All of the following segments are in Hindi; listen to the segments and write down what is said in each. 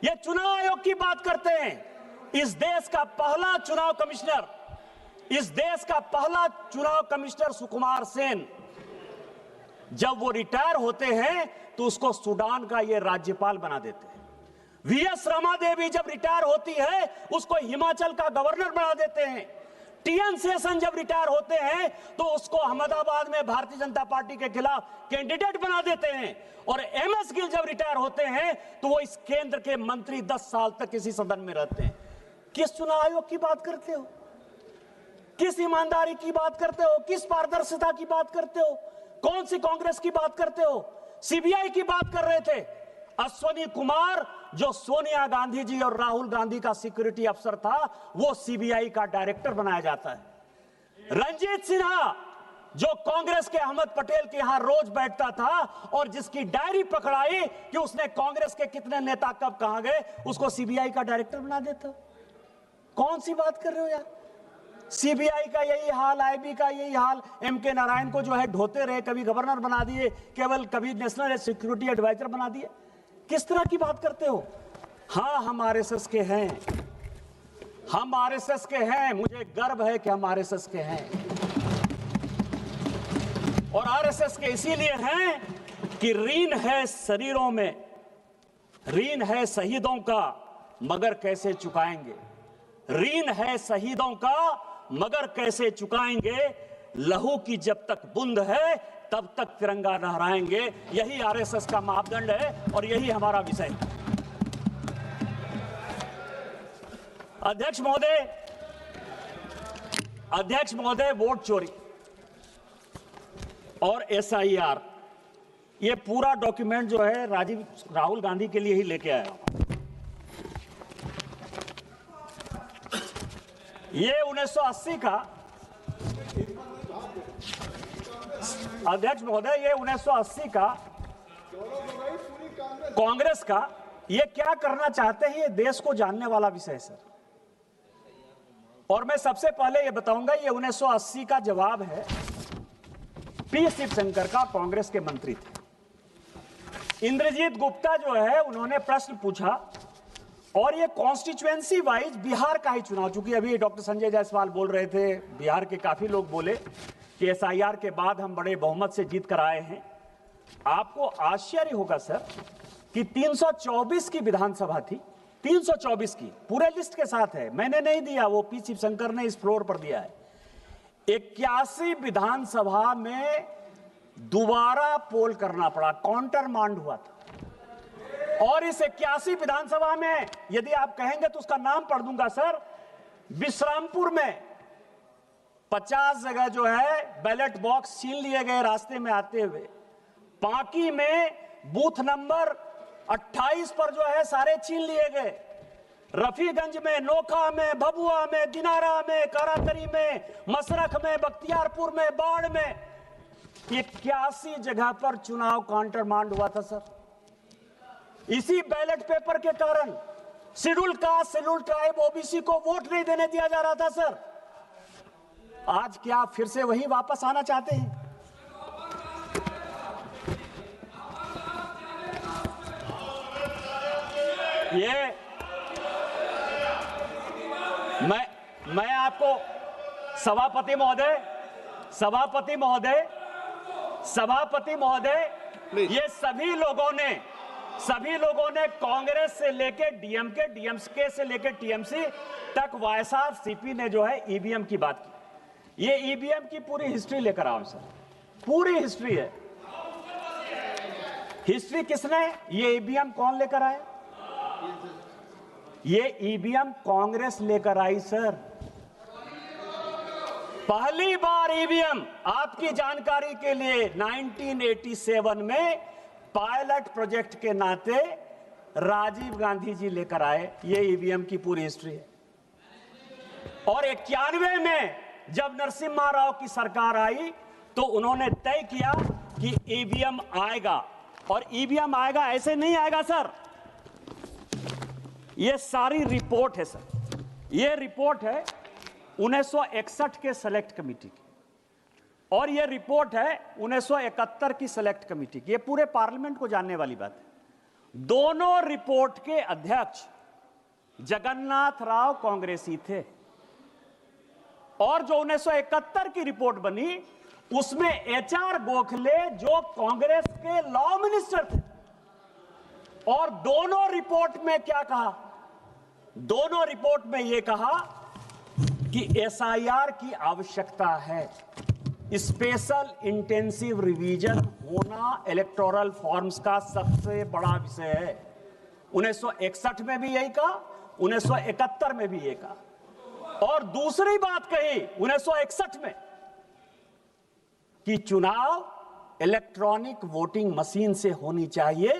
ये चुनाव आयोग की बात करते हैं। इस देश का पहला चुनाव कमिश्नर सुकुमार सेन जब वो रिटायर होते हैं तो उसको सूडान का ये राज्यपाल बना देते हैं। वीएस रमा देवी जब रिटायर होती है उसको हिमाचल का गवर्नर बना देते हैं। टीएन शेषन जब रिटायर होते हैं तो उसको अहमदाबाद में भारतीय जनता पार्टी के खिलाफ कैंडिडेट बना देते हैं। और एमएस गिल जब रिटायर होते हैं तो वो इस केंद्र के मंत्री 10 साल तक इसी सदन में रहते हैं। किस चुनाव आयोग की बात करते हो? किस ईमानदारी की बात करते हो? किस पारदर्शिता की बात करते हो? कौन सी कांग्रेस की बात करते हो? सीबीआई की बात कर रहे थे। अश्वनी कुमार जो सोनिया गांधी जी और राहुल गांधी का सिक्योरिटी अफसर था वो सीबीआई का डायरेक्टर बनाया जाता है। रंजीत सिन्हा जो कांग्रेस के अहमद पटेल के यहां रोज बैठता था और जिसकी डायरी पकड़ाई कि उसने कांग्रेस के कितने नेता कब कहां गए, उसको सीबीआई का डायरेक्टर बना देता। कौन सी बात कर रहे हो यार? सीबीआई का यही हाल, आईबी का यही हाल। एमके नारायण को जो है ढोते रहे, कभी गवर्नर बना दिए, केवल कभी नेशनल सिक्योरिटी एडवाइजर बना दिए। किस तरह की बात करते हो? हाँ, हम आरएसएस के हैं, हम आरएसएस के हैं। मुझे गर्व है कि हम आरएसएस के हैं और आरएसएस के इसीलिए हैं कि ऋण है शरीरों में, ऋण है शहीदों का, मगर कैसे चुकाएंगे? ऋण है शहीदों का मगर कैसे चुकाएंगे? लहू की जब तक बूंद है तब तक तिरंगा लहराएंगे। यही आरएसएस का मापदंड है और यही हमारा विषय है। अध्यक्ष महोदय, वोट चोरी और एसआईआर, ये पूरा डॉक्यूमेंट जो है राहुल गांधी के लिए ही लेके आया। ये 1980 का, अध्यक्ष महोदय, ये 1980 का कांग्रेस का, ये क्या करना चाहते हैं ये देश को जानने वाला विषय है सर। और मैं सबसे पहले ये बताऊंगा, ये 1980 का जवाब है पी शिवशंकर का, कांग्रेस के मंत्री थे। इंद्रजीत गुप्ता जो है उन्होंने प्रश्न पूछा और ये कॉन्स्टिट्यूएंसी वाइज बिहार का ही चुनाव, चूंकि अभी डॉक्टर संजय जायसवाल बोल रहे थे, बिहार के काफी लोग बोले कि एसआईआर के बाद हम बड़े बहुमत से जीत कर आए हैं। आपको आश्चर्य होगा सर कि 324 की विधानसभा थी, 324 की, पूरे लिस्ट के साथ है, मैंने नहीं दिया, वो पी शिवशंकर ने इस फ्लोर पर दिया है। 81 विधानसभा में दोबारा पोल करना पड़ा, काउंटर मांड हुआ था। और इस 81 विधानसभा में यदि आप कहेंगे तो उसका नाम पढ़ दूंगा सर। विश्रामपुर में 50 जगह जो है बैलेट बॉक्स छीन लिए गए रास्ते में आते हुए। पांकी में बूथ नंबर 28 पर जो है सारे छीन लिए गए। रफीगंज में, नोखा में, भभुआ में, दिनारा में, काराकरी में, मसरख में, बख्तियारपुर में, बाढ़ में, 81 जगह पर चुनाव काउंटर मांड हुआ था सर। इसी बैलेट पेपर के कारण schedule caste, schedule tribe, OBC को वोट नहीं देने दिया जा रहा था सर। आज क्या फिर से वही वापस आना चाहते हैं? ये मैं आपको सभापति महोदय, ये सभी लोगों ने कांग्रेस से लेकर डीएमके, डीएमके से लेकर टीएमसी तक वाईएसआर सीपी ने जो है ईवीएम की बात की। ये ईवीएम की पूरी हिस्ट्री लेकर आओ सर, पूरी हिस्ट्री है। हिस्ट्री किसने, ये ईवीएम कौन लेकर आया? ये ईवीएम कांग्रेस लेकर आई सर। पहली बार ईवीएम, आपकी जानकारी के लिए, 1987 में पायलट प्रोजेक्ट के नाते राजीव गांधी जी लेकर आए। ये ईवीएम की पूरी हिस्ट्री है। और 91 में जब नरसिम्हा राव की सरकार आई तो उन्होंने तय किया कि ईवीएम आएगा। और ईवीएम आएगा, ऐसे नहीं आएगा सर। ये सारी रिपोर्ट है सर, ये रिपोर्ट है 1961 के सेलेक्ट कमेटी की और ये रिपोर्ट है 1971 की सेलेक्ट कमेटी की। ये पूरे पार्लियामेंट को जानने वाली बात है। दोनों रिपोर्ट के अध्यक्ष जगन्नाथ राव कांग्रेसी थे और जो 1971 की रिपोर्ट बनी उसमें एचआर गोखले जो कांग्रेस के लॉ मिनिस्टर थे, और दोनों रिपोर्ट में क्या कहा, दोनों रिपोर्ट में यह कहा कि एसआईआर की आवश्यकता है, स्पेशल इंटेंसिव रिवीजन होना इलेक्टोरल फॉर्म्स का सबसे बड़ा विषय है। 1961 में भी यही कहा, 1971 में भी यही कहा, और दूसरी बात कही 1961 में कि चुनाव इलेक्ट्रॉनिक वोटिंग मशीन से होनी चाहिए,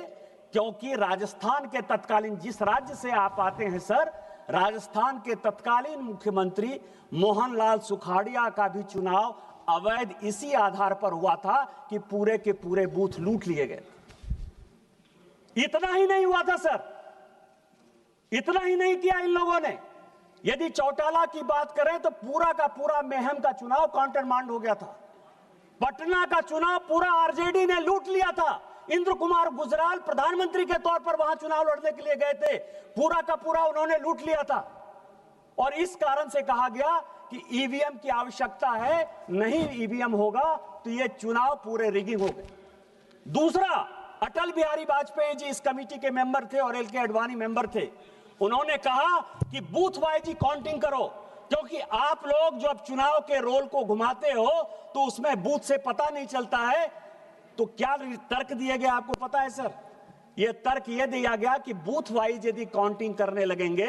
क्योंकि राजस्थान के तत्कालीन, जिस राज्य से आप आते हैं सर, राजस्थान के तत्कालीन मुख्यमंत्री मोहनलाल सुखाड़िया का भी चुनाव अवैध इसी आधार पर हुआ था कि पूरे के पूरे बूथ लूट लिए गए। इतना ही नहीं हुआ था सर, इतना ही नहीं किया इन लोगों ने। यदि चौटाला की बात करें तो पूरा का पूरा मेहम का चुनाव काउंटरमांड हो गया था। पटना का चुनाव पूरा आरजेडी ने लूट लिया था। इंद्र कुमार गुजराल प्रधानमंत्री के तौर पर वहां चुनाव लड़ने के लिए गए थे, पूरा का पूरा उन्होंने लूट लिया था। और इस कारण से कहा गया कि ईवीएम की आवश्यकता है, नहीं ईवीएम होगा तो ये चुनाव पूरे रिगिंग हो गए। दूसरा, अटल बिहारी वाजपेयी जी इस कमेटी के मेंबर थे और एल के अडवाणी मेंबर थे। उन्होंने कहा कि बूथ वाइज ही काउंटिंग करो, क्योंकि आप लोग जो अब चुनाव के रोल को घुमाते हो तो उसमें बूथ से पता नहीं चलता है। तो क्या तर्क दिए गया आपको पता है सर? यह तर्क यह दिया गया कि बूथ वाइज यदि काउंटिंग करने लगेंगे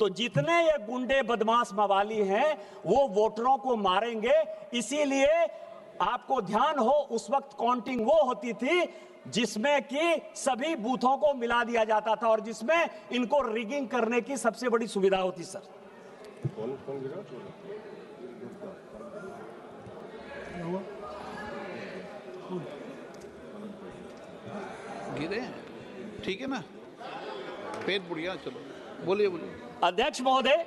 तो जितने ये गुंडे बदमाश मवाली हैं वो वोटरों को मारेंगे। इसीलिए आपको ध्यान हो, उस वक्त काउंटिंग वो होती थी जिसमें कि सभी बूथों को मिला दिया जाता था और जिसमें इनको रिगिंग करने की सबसे बड़ी सुविधा होती सर। कौन गिरे? ठीक है ना, पेट बुढ़िया। चलो बोलिए बोलिए। अध्यक्ष महोदय,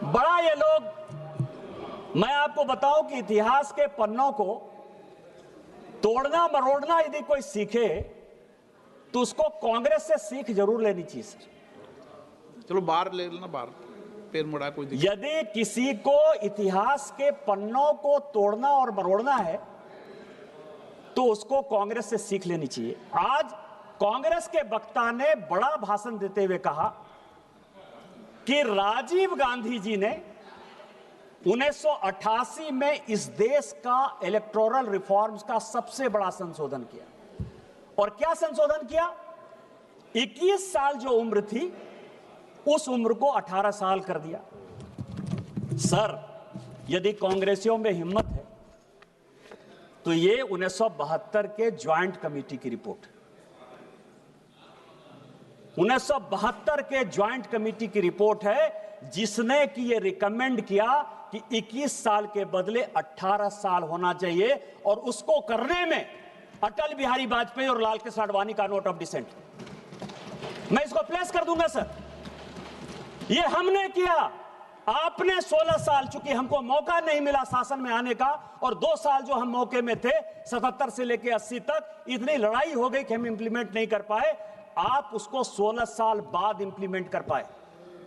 बड़ा ये लोग, मैं आपको बताऊं कि इतिहास के पन्नों को तोड़ना मरोड़ना यदि कोई सीखे तो उसको कांग्रेस से सीख जरूर लेनी चाहिए सर। चलो बाहर ले लेना, बाहर पैर मुड़ा कोई दिक्कत। यदि किसी को इतिहास के पन्नों को तोड़ना और मरोड़ना है तो उसको कांग्रेस से सीख लेनी चाहिए। आज कांग्रेस के वक्ता ने बड़ा भाषण देते हुए कहा कि राजीव गांधी जी ने 1988 में इस देश का इलेक्टोरल रिफॉर्म्स का सबसे बड़ा संशोधन किया। और क्या संशोधन किया? 21 साल जो उम्र थी उस उम्र को 18 साल कर दिया। सर, यदि कांग्रेसियों में हिम्मत है तो ये 1972 के ज्वाइंट कमेटी की रिपोर्ट, 1972 के ज्वाइंट कमेटी की रिपोर्ट है जिसने कि ये रिकमेंड किया कि 21 साल के बदले 18 साल होना चाहिए, और उसको करने में अटल बिहारी वाजपेयी और लाल कृष्ण आडवाणी का नोट ऑफ डिसेंट, मैं इसको प्लेस कर दूंगा सर। ये हमने किया। आपने 16 साल, चूंकि हमको मौका नहीं मिला शासन में आने का, और 2 साल जो हम मौके में थे 77 से लेकर 80 तक, इतनी लड़ाई हो गई कि हम इंप्लीमेंट नहीं कर पाए। आप उसको 16 साल बाद इंप्लीमेंट कर पाए।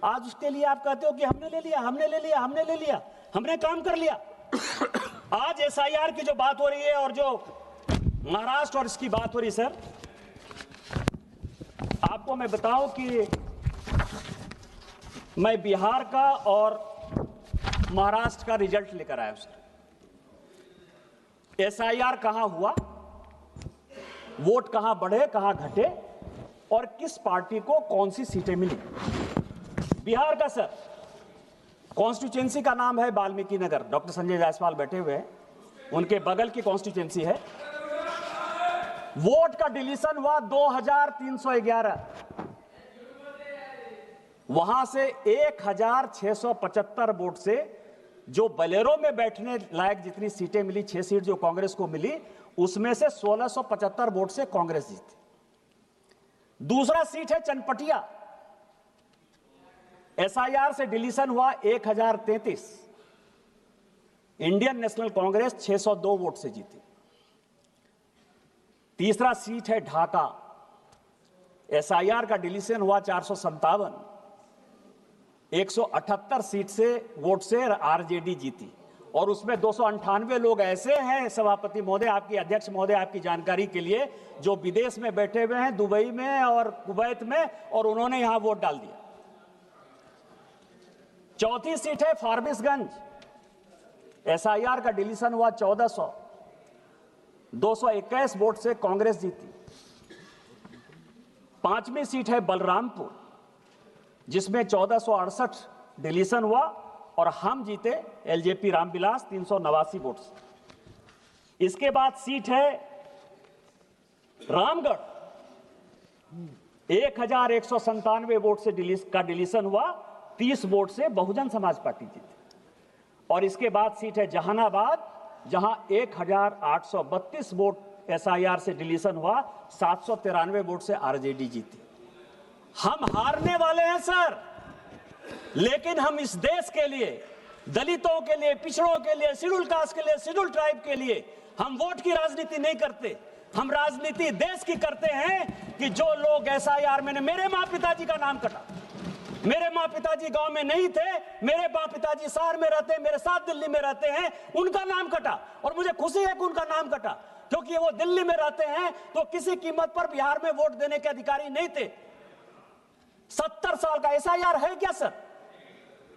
आज उसके लिए आप कहते हो कि हमने ले लिया, हमने ले लिया, हमने ले लिया, हमने काम कर लिया। आज एसआईआर की जो बात हो रही है और जो महाराष्ट्र और इसकी बात हो रही, सर आपको मैं बताऊं कि मैं बिहार का और महाराष्ट्र का रिजल्ट लेकर आया हूं सर। एसआईआर कहां हुआ, वोट कहां बढ़े, कहां घटे, और किस पार्टी को कौन सी सीटें मिली। बिहार का सर कॉन्स्टिट्यूएंसी का नाम है वाल्मीकि नगर, डॉक्टर संजय जायसवाल बैठे हुए हैं, उनके बगल की कॉन्स्टिट्यूएंसी है। वोट का डिलीशन हुआ 2311, वहां से 1675 वोट से जो बलेरो में बैठने लायक जितनी सीटें मिली, 6 सीट जो कांग्रेस को मिली, उसमें से 1675 वोट से कांग्रेस जीती। दूसरा सीट है चनपटिया, एसआईआर से डिलीशन हुआ 1033, इंडियन नेशनल कांग्रेस 602 वोट से जीती। तीसरा सीट है ढाका, एसआईआर का डिलीशन हुआ 457, 178 सीट से वोट से आरजेडी जीती, और उसमें 298 लोग ऐसे हैं, सभापति महोदय, आपकी अध्यक्ष महोदय, आपकी जानकारी के लिए, जो विदेश में बैठे हुए हैं, दुबई में और कुवैत में, और उन्होंने यहां वोट डाल दिया। चौथी सीट है फारबिसगंज, एसआईआर का डिलीशन हुआ 1400, 221 वोट से कांग्रेस जीती। पांचवी सीट है बलरामपुर, जिसमें 1468 डिलीशन हुआ और हम जीते एलजेपी रामविलास 389 वोट से। इसके बाद सीट है रामगढ़, 1197 वोट से डिलीशन हुआ, 30 वोट से बहुजन समाज पार्टी जीती। और इसके बाद सीट है जहानाबाद, जहां 1832 वोट एसआईआर से डिलीशन हुआ, 793 वोट से आरजेडी जीती। हम हारने वाले हैं सर, लेकिन हम इस देश के लिए, दलितों के लिए, पिछड़ों के लिए, शेड्यूल कास्ट के लिए, शेड्यूल ट्राइब के लिए हम वोट की राजनीति नहीं करते। हम राजनीति देश की करते हैं कि जो लोग एसआईआर में, मेरे माँ पिताजी का नाम कटा, मेरे माँ पिताजी गांव में नहीं थे, मेरे माँ पिताजी शहर में रहते हैं, मेरे साथ दिल्ली में रहते हैं, उनका नाम कटा, और मुझे खुशी है कि उनका नाम कटा, क्योंकि वो दिल्ली में रहते हैं तो किसी कीमत पर बिहार में वोट देने के अधिकारी नहीं थे। 70 साल का एसआईआर है क्या सर?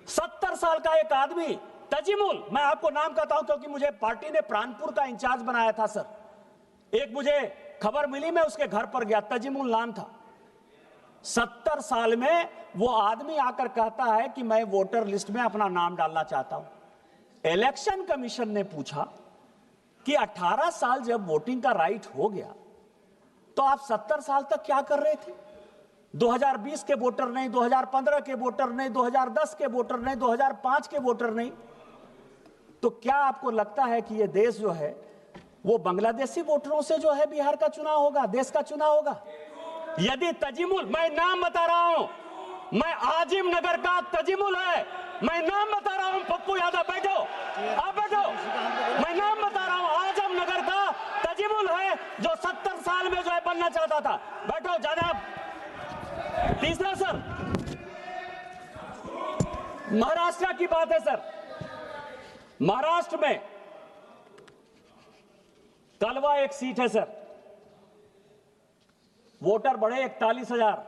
70 साल का एक आदमी तजीमुल, मैं आपको नाम कहता हूं क्योंकि मुझे पार्टी ने प्राणपुर का इंचार्ज बनाया था सर। एक मुझे खबर मिली, मैं उसके घर पर गया, तजीमुल नाम था। 70 साल में वो आदमी आकर कहता है कि मैं वोटर लिस्ट में अपना नाम डालना चाहता हूं। इलेक्शन कमीशन ने पूछा कि 18 साल जब वोटिंग का राइट हो गया तो आप 70 साल तक क्या कर रहे थे? 2020 के वोटर नहीं, 2015 के वोटर नहीं, 2010 के वोटर नहीं, 2005 के वोटर नहीं। तो क्या आपको लगता है कि ये देश जो है वो बांग्लादेशी वोटरों से जो है बिहार का चुनाव होगा, देश का चुनाव होगा? यदि तजीमुल, मैं नाम बता रहा हूं, मैं आजिम नगर का तजीमुल है, मैं नाम बता रहा हूं, पप्पू यादव बैठो, आप बैठो, मैं नाम बता रहा हूं, आजम नगर का तजीमुल है जो 70 साल में जो है बनना चाहता था। बैठो जनाब। तीसरा सर, महाराष्ट्र की बात है सर। महाराष्ट्र में कलवा एक सीट है सर, वोटर बढ़े 41,000।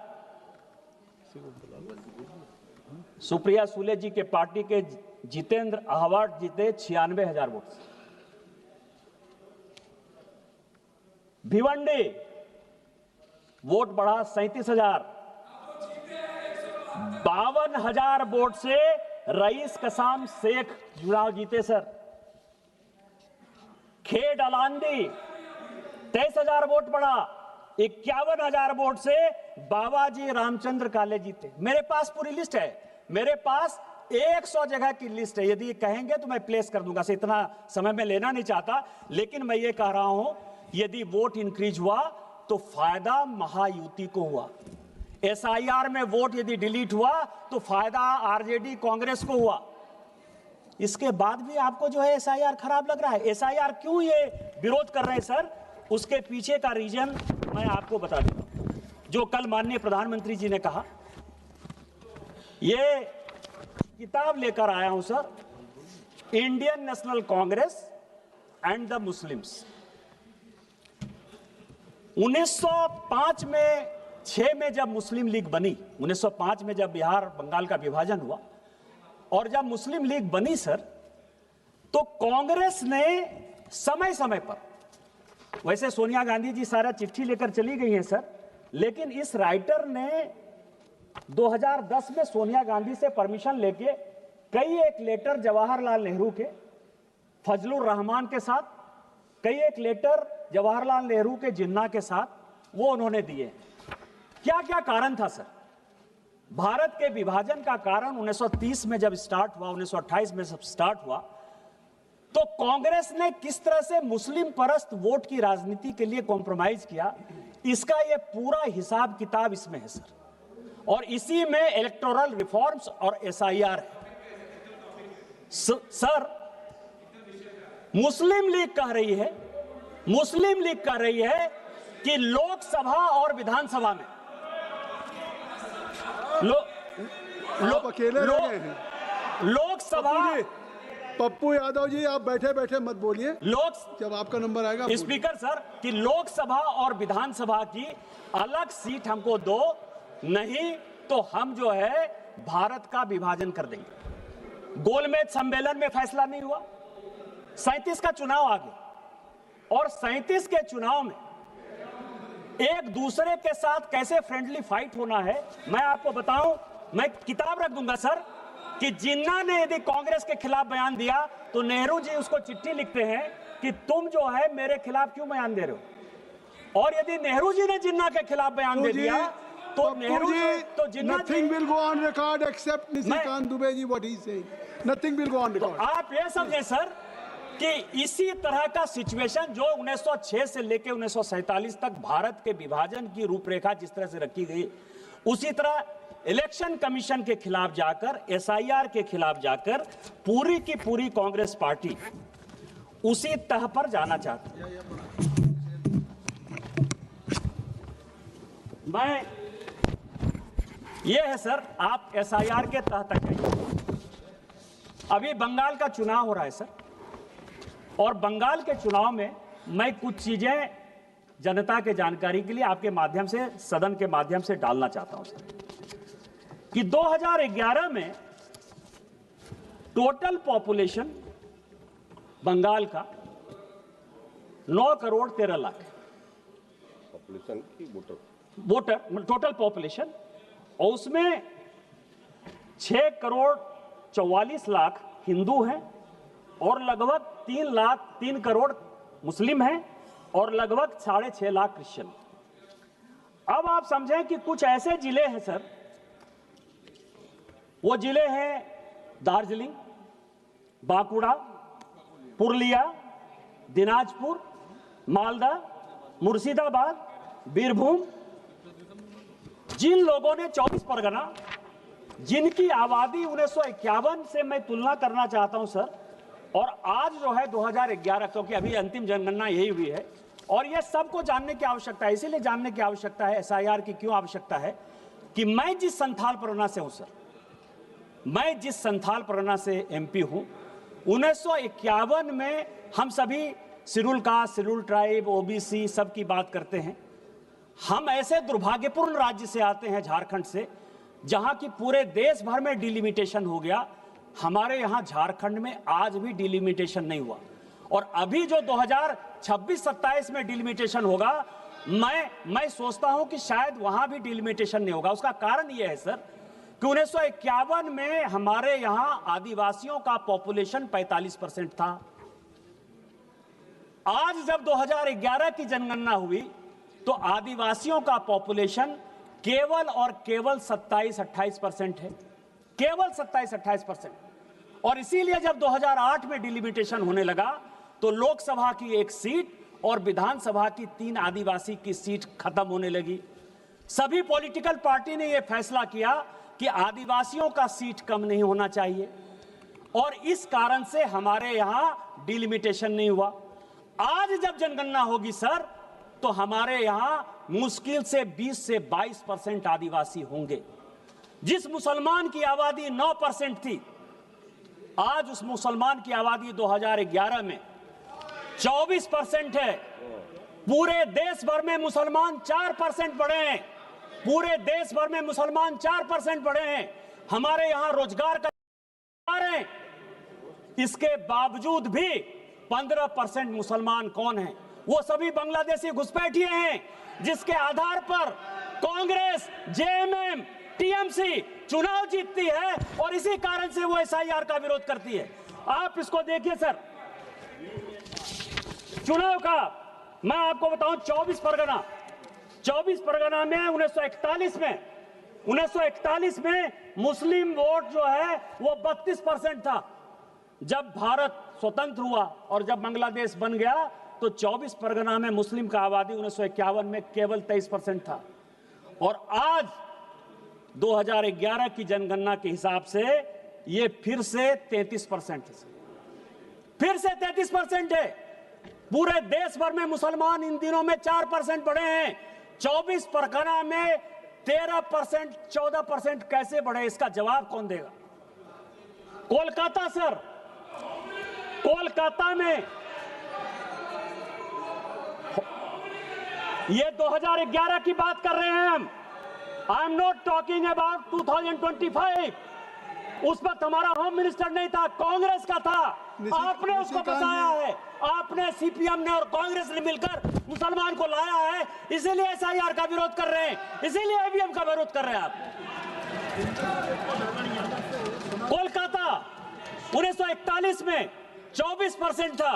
सुप्रिया सुले जी के पार्टी के जितेंद्र आहवाट जीते 96,000 वोट से। भिवंडी वोट बढ़ा 37,000। 52,000 वोट से रईस कसाम शेख चुनाव जीते सर। खेड अलांदी 23,000 वोट बढ़ा, 51,000 वोट से बाबाजी रामचंद्र काले जीते। मेरे पास पूरी लिस्ट है, मेरे पास 100 जगह की लिस्ट है। यदि कहेंगे तो मैं प्लेस कर दूंगा, से इतना समय में लेना नहीं चाहता, लेकिन मैं ये कह रहा हूं, यदि वोट इंक्रीज हुआ तो फायदा महायुति को हुआ। एसआईआर में वोट यदि डिलीट हुआ तो फायदा आरजेडी कांग्रेस को हुआ। इसके बाद भी आपको जो है एसआईआर खराब लग रहा है। एसआईआर क्यों ये विरोध कर रहे हैं सर, उसके पीछे का रीजन मैं आपको बता देता हूं। जो कल माननीय प्रधानमंत्री जी ने कहा, ये किताब लेकर आया हूं sir, Indian national Congress and the Muslims. 1905 में 6 में जब मुस्लिम लीग बनी, 1905 में जब बिहार बंगाल का विभाजन हुआ और जब मुस्लिम लीग बनी सर, तो कांग्रेस ने समय समय पर, वैसे सोनिया गांधी जी सारा चिट्ठी लेकर चली गई हैं सर, लेकिन इस राइटर ने 2010 में सोनिया गांधी से परमिशन लेके कई एक लेटर जवाहरलाल नेहरू के, फजलुर रहमान के साथ, कई एक लेटर जवाहरलाल नेहरू के जिन्ना के साथ वो उन्होंने दिए। क्या क्या कारण था सर? भारत के विभाजन का कारण 1930 में जब स्टार्ट हुआ, 1928 में जब स्टार्ट हुआ, तो कांग्रेस ने किस तरह से मुस्लिम परस्त वोट की राजनीति के लिए कॉम्प्रोमाइज किया, इसका यह पूरा हिसाब किताब इसमें है सर। और इसी में इलेक्टोरल रिफॉर्म्स और एसआईआर है सर। मुस्लिम लीग कह रही है कि लोकसभा और विधानसभा में आप अकेले रह गए हैं। लोकसभा पप्पू यादव जी, आप बैठे बैठे मत बोलिए, जब आपका नंबर आएगा आप स्पीकर सर कि लोकसभा और विधानसभा की अलग सीट हमको दो, नहीं तो हम जो है भारत का विभाजन कर देंगे। गोलमेज सम्मेलन में फैसला नहीं हुआ, 37 का चुनाव आ गया और 37 के चुनाव में एक दूसरे के साथ कैसे फ्रेंडली फाइट होना है मैं आपको बताऊं। मैं किताब रख दूंगा सर कि जिन्ना ने यदि कांग्रेस के खिलाफ बयान दिया तो नेहरू जी उसको चिट्ठी लिखते हैं कि तुम जो है मेरे खिलाफ क्यों बयान दे रहे हो, और यदि नेहरू जी ने जिन्ना के खिलाफ बयान दे दिया तो नेहरू जी तो Jinnah nothing will go on record except Nishikant Dubey ji what he is saying, nothing will go on record. आप ये समझे सर कि इसी तरह का सिचुएशन जो 1906 से लेकर 1947 तक भारत के विभाजन की रूपरेखा जिस तरह से रखी गई, उसी तरह इलेक्शन कमीशन के खिलाफ जाकर, एसआईआर के खिलाफ जाकर पूरी की पूरी कांग्रेस पार्टी उसी तह पर जाना चाहती है। मैं ये है सर, आप एसआईआर के तह तक जाइए। अभी बंगाल का चुनाव हो रहा है सर, और बंगाल के चुनाव में मैं कुछ चीजें जनता के जानकारी के लिए आपके माध्यम से, सदन के माध्यम से डालना चाहता हूं सर कि 2011 में टोटल पॉपुलेशन बंगाल का 9 करोड़ 13 लाख पॉपुलेशन की वोटर टोटल पॉपुलेशन, और उसमें 6 करोड़ 44 लाख हिंदू हैं और लगभग 3 करोड़ मुस्लिम हैं और लगभग 6.5 लाख क्रिश्चियन। अब आप समझें कि कुछ ऐसे जिले हैं सर, वो जिले हैं दार्जिलिंग, बांकुड़ा, पुरुलिया, दिनाजपुर, मालदा, मुर्शिदाबाद, बीरभूम, जिन लोगों ने 24 परगना, जिनकी आबादी 1951 से मैं तुलना करना चाहता हूं सर, और आज जो है 2011, क्योंकि अभी अंतिम जनगणना यही हुई है और यह सबको जानने की आवश्यकता है। इसीलिए जानने की आवश्यकता है एसआईआर की क्यों आवश्यकता है कि मैं जिस संथाल परगना से हूं सर, मैं जिस संथाल परगना से एमपी हूं, 1951 में हम सभी schedule caste, schedule tribe, OBC सब की बात करते हैं। हम ऐसे दुर्भाग्यपूर्ण राज्य से आते हैं, झारखंड से, जहां की पूरे देश भर में डिलिमिटेशन हो गया। हमारे यहां झारखंड में आज भी डिलिमिटेशन नहीं हुआ, और अभी जो 2026-27 में डिलिमिटेशन होगा, मैं सोचता हूं कि शायद वहां भी डिलिमिटेशन नहीं होगा। उसका कारण यह है सर कि 1951 में हमारे यहां आदिवासियों का पॉपुलेशन 45% था। आज जब 2011 की जनगणना हुई तो आदिवासियों का पॉपुलेशन केवल और केवल 27-28% है, केवल 27-28%। और इसीलिए जब 2008 में डिलिमिटेशन होने लगा तो लोकसभा की 1 सीट और विधानसभा की 3 आदिवासी की सीट खत्म होने लगी। सभी पॉलिटिकल पार्टी ने यह फैसला किया कि आदिवासियों का सीट कम नहीं होना चाहिए, और इस कारण से हमारे यहां डिलिमिटेशन नहीं हुआ। आज जब जनगणना होगी सर, तो हमारे यहां मुश्किल से 20 से 22% आदिवासी होंगे। जिस मुसलमान की आबादी 9% थी, आज उस मुसलमान की आबादी 2011 में 24% है। पूरे देश भर में मुसलमान 4% बढ़े हैं, पूरे देश भर में मुसलमान 4% बढ़े हैं। हमारे यहां रोजगार का है, इसके बावजूद भी 15% मुसलमान कौन है? वो सभी बांग्लादेशी घुसपैठिए हैं, जिसके आधार पर कांग्रेस, जेएमएम, टीएमसी चुनाव जीतती है, और इसी कारण से वो एसआईआर का विरोध करती है। आप इसको देखिए सर, चुनाव का मैं आपको बताऊं, 24 परगना में 1941 में मुस्लिम वोट जो है वो 32% था। जब भारत स्वतंत्र हुआ और जब बांग्लादेश बन गया तो 24 परगना में मुस्लिम का आबादी 1951 में केवल 23% था, और आज 2011 की जनगणना के हिसाब से ये फिर से 33% है, फिर से 33% है। पूरे देश भर में मुसलमान इन दिनों में 4% बढ़े हैं। 24 परगना में 13%, 14% कैसे बढ़े, इसका जवाब कौन देगा? कोलकाता सर, कोलकाता में ये 2011 की बात कर रहे हैं हम। I am not talking about 2025। उस वक्त हमारा होम मिनिस्टर नहीं था, कांग्रेस का था। आपने उसको बचाया है, आपने, सीपीएम ने और कांग्रेस ने मिलकर मुसलमान को लाया है, इसीलिए एसआईआर का विरोध कर रहे हैं, इसीलिए ईवीएम का विरोध कर रहे हैं आप। कोलकाता 1941 में 24% था,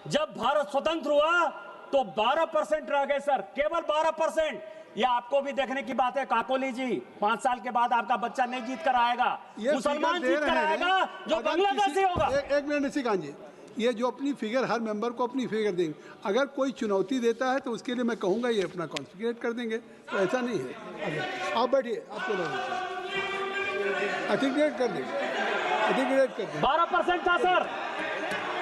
जब भारत स्वतंत्र हुआ तो 12% रह गए सर, केवल 12%। यह आपको भी देखने की बात है काकोली जी, 5 साल के बाद आपका बच्चा नहीं जीत कर आएगा, मुसलमान जीत कर आएगा जो बांग्लादेशी होगा। एक मिनट निशिकांत जी, ये जो अपनी फिगर, हर मेंबर को अपनी फिगर देंगे, अगर कोई चुनौती देता है तो उसके लिए मैं कहूंगा ये अपना कॉन्फिगरेट कर देंगे, तो ऐसा नहीं है। आप बैठिए, आप चलो आर्टिकुलेट कर देंगे, आर्टिकुलेट कर देंगे। 12% था सर,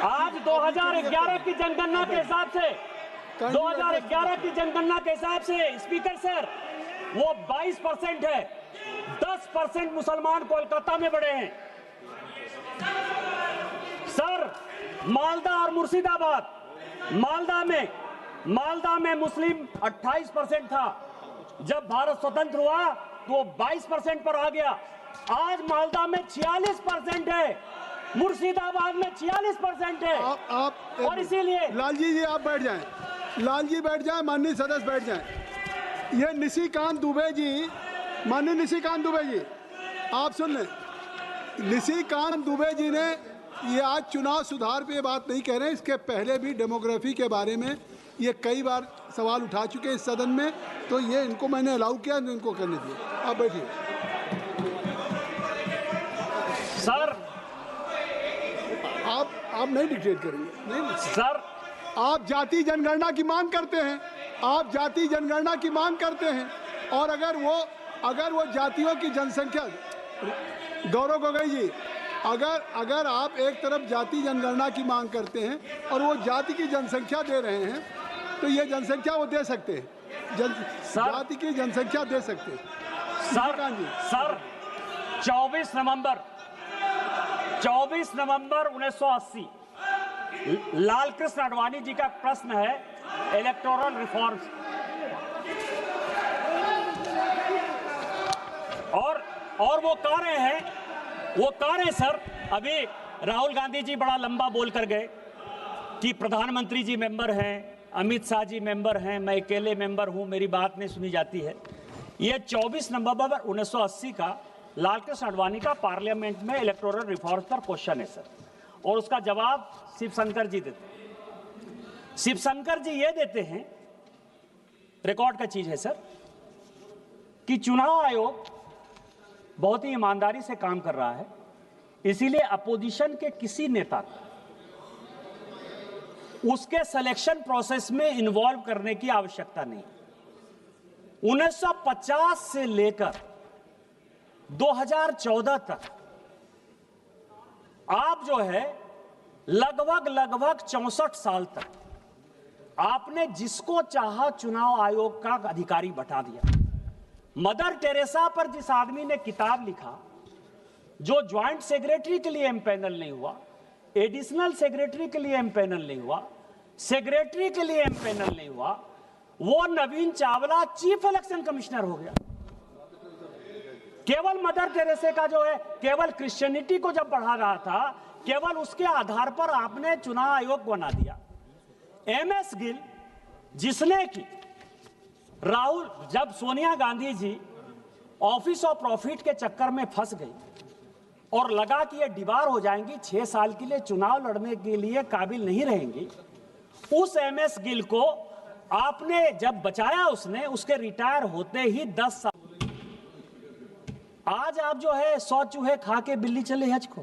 आज 2011 की जनगणना के हिसाब से, 2011 की जनगणना के हिसाब से स्पीकर सर वो 22% है। 10% मुसलमान कोलकाता में बढ़े हैं सर। मालदा और मुर्शिदाबाद, मालदा में मुस्लिम 28% था, जब भारत स्वतंत्र हुआ तो 22% पर आ गया। आज मालदा में 46% है, मुर्शिदाबाद में 46% है। आप और इसीलिए लालजी जी आप बैठ जाएं, लालजी बैठ जाएं, माननीय सदस्य बैठ जाएं। ये निशिकांत दुबे जी, माननीय निशिकांत दुबे जी आप सुन लें। निशिकांत दुबे जी ने ये आज चुनाव सुधार पे बात नहीं कह रहे हैं, इसके पहले भी डेमोग्राफी के बारे में ये कई बार सवाल उठा चुके हैं इस सदन में, तो ये इनको मैंने अलाउ किया, इनको करने दिए। आप बैठिए सर। आप नहीं डिक्टेट करेंगे, नहीं सर। आप जाति जनगणना की मांग करते हैं, आप जाति जनगणना की मांग करते हैं, और अगर वो जातियों की जनसंख्या, गौरव गोगोई जी, अगर आप एक तरफ जाति जनगणना की मांग करते हैं और वो जाति की जनसंख्या दे रहे हैं, तो ये जनसंख्या वो दे सकते हैं, जाति की जनसंख्या दे सकते हैं। सर 24 नवंबर 1980 लाल कृष्ण आडवाणी जी का प्रश्न है इलेक्टोरल रिफॉर्म्स, और वो कह रहे हैं सर, अभी राहुल गांधी जी बड़ा लंबा बोल कर गए कि प्रधानमंत्री जी मेंबर हैं, अमित शाह जी मेंबर हैं, मैं अकेले मेंबर हूं, मेरी बात नहीं सुनी जाती है। ये 24 नवंबर 1980 का लाल कृष्ण आडवाणी का पार्लियामेंट में इलेक्टोरल रिफॉर्म्स पर क्वेश्चन है सर, और उसका जवाब शिवशंकर जी देते हैं। शिवशंकर जी ये देते हैं, रिकॉर्ड का चीज है सर, कि चुनाव आयोग बहुत ही ईमानदारी से काम कर रहा है, इसीलिए अपोजिशन के किसी नेता को उसके सिलेक्शन प्रोसेस में इन्वॉल्व करने की आवश्यकता नहीं। 1950 से लेकर 2014 तक आप जो है लगभग 64 साल तक आपने जिसको चाहा चुनाव आयोग का अधिकारी बैठा दिया। मदर टेरेसा पर जिस आदमी ने किताब लिखा, जो ज्वाइंट सेक्रेटरी के लिए एमपैनल नहीं हुआ, एडिशनल सेक्रेटरी के लिए एमपैनल नहीं हुआ, सेक्रेटरी के लिए एमपैनल नहीं हुआ, वो नवीन चावला चीफ इलेक्शन कमिश्नर हो गया। केवल मदर टेरेसा का जो है, केवल क्रिश्चियनिटी को जब बढ़ा रहा था, केवल उसके आधार पर आपने चुनाव आयोग बना दिया। एमएस गिल, जिसने की राहुल, जब Sonia Gandhi ji office of profit के चक्कर में फंस गई और लगा कि ये दीवार हो जाएंगी, 6 साल के लिए चुनाव लड़ने के लिए काबिल नहीं रहेंगी, उस एमएस गिल को आपने जब बचाया, उसने उसके रिटायर होते ही 10 साल। आज आप जो है 100 चूहे खा के बिल्ली चले हज को।